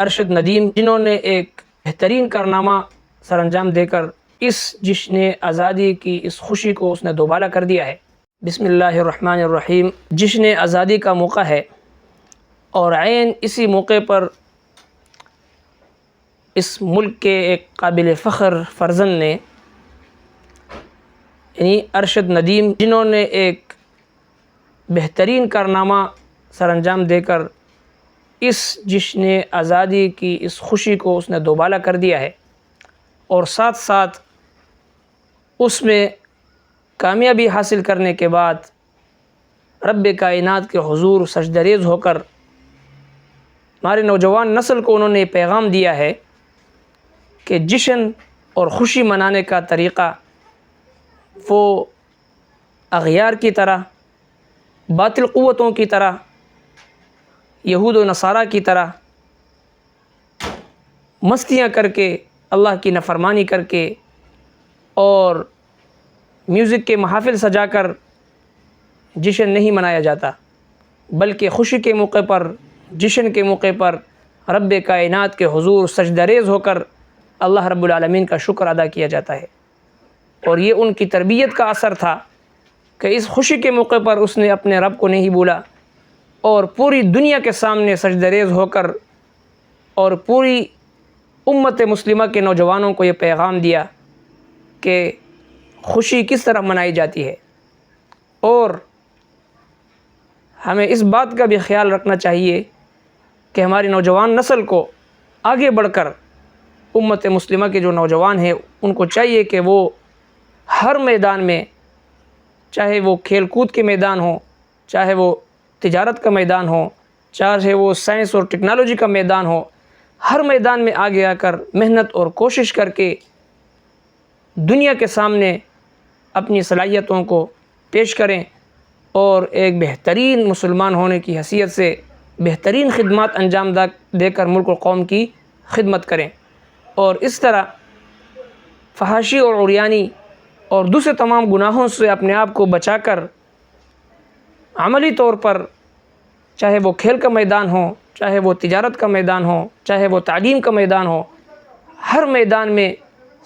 ارشد ندیم، جنہوں نے ایک بہترین کارنامہ سر انجام دے کر اس جشن آزادی کی اس خوشی کو اس نے دوبالا کر دیا ہے۔ بسم اللہ الرحمن الرحیم۔ جشن آزادی کا موقع ہے اور عین اسی موقع پر اس ملک کے ایک قابل فخر فرزند نے یعنی ارشد ندیم، جنہوں نے ایک بہترین کارنامہ سر انجام دے کر اس جشن آزادی کی اس خوشی کو اس نے دوبالا کر دیا ہے اور ساتھ ساتھ اس میں کامیابی حاصل کرنے کے بعد رب کائنات کے حضور سجدہ ریز ہو کر ہمارے نوجوان نسل کو انہوں نے پیغام دیا ہے کہ جشن اور خوشی منانے کا طریقہ وہ اغیار کی طرح، باطل قوتوں کی طرح، یہود و نصارہ کی طرح مستیاں کر کے، اللہ کی نافرمانی کر کے اور میوزک کے محافل سجا کر جشن نہیں منایا جاتا، بلکہ خوشی کے موقع پر، جشن کے موقع پر رب کائنات کے حضور سجدہ ریز ہو کر اللہ رب العالمین کا شکر ادا کیا جاتا ہے۔ اور یہ ان کی تربیت کا اثر تھا کہ اس خوشی کے موقع پر اس نے اپنے رب کو نہیں بھولا اور پوری دنیا کے سامنے سجدہ ریز ہو کر اور پوری امت مسلمہ کے نوجوانوں کو یہ پیغام دیا کہ خوشی کس طرح منائی جاتی ہے۔ اور ہمیں اس بات کا بھی خیال رکھنا چاہیے کہ ہماری نوجوان نسل کو آگے بڑھ کر امت مسلمہ کے جو نوجوان ہیں ان کو چاہیے کہ وہ ہر میدان میں، چاہے وہ کھیل کود کے میدان ہو، چاہے وہ تجارت کا میدان ہو، چاہے وہ سائنس اور ٹیکنالوجی کا میدان ہو، ہر میدان میں آگے آ کر محنت اور کوشش کر کے دنیا کے سامنے اپنی صلاحیتوں کو پیش کریں اور ایک بہترین مسلمان ہونے کی حیثیت سے بہترین خدمات انجام دے کر ملک و قوم کی خدمت کریں، اور اس طرح فحاشی اور عریانی اور دوسرے تمام گناہوں سے اپنے آپ کو بچا کر عملی طور پر، چاہے وہ کھیل کا میدان ہو، چاہے وہ تجارت کا میدان ہو، چاہے وہ تعلیم کا میدان ہو، ہر میدان میں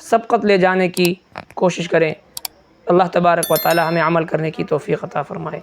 سبقت لے جانے کی کوشش کریں۔ اللہ تبارک و تعالی ہمیں عمل کرنے کی توفیق عطا فرمائے۔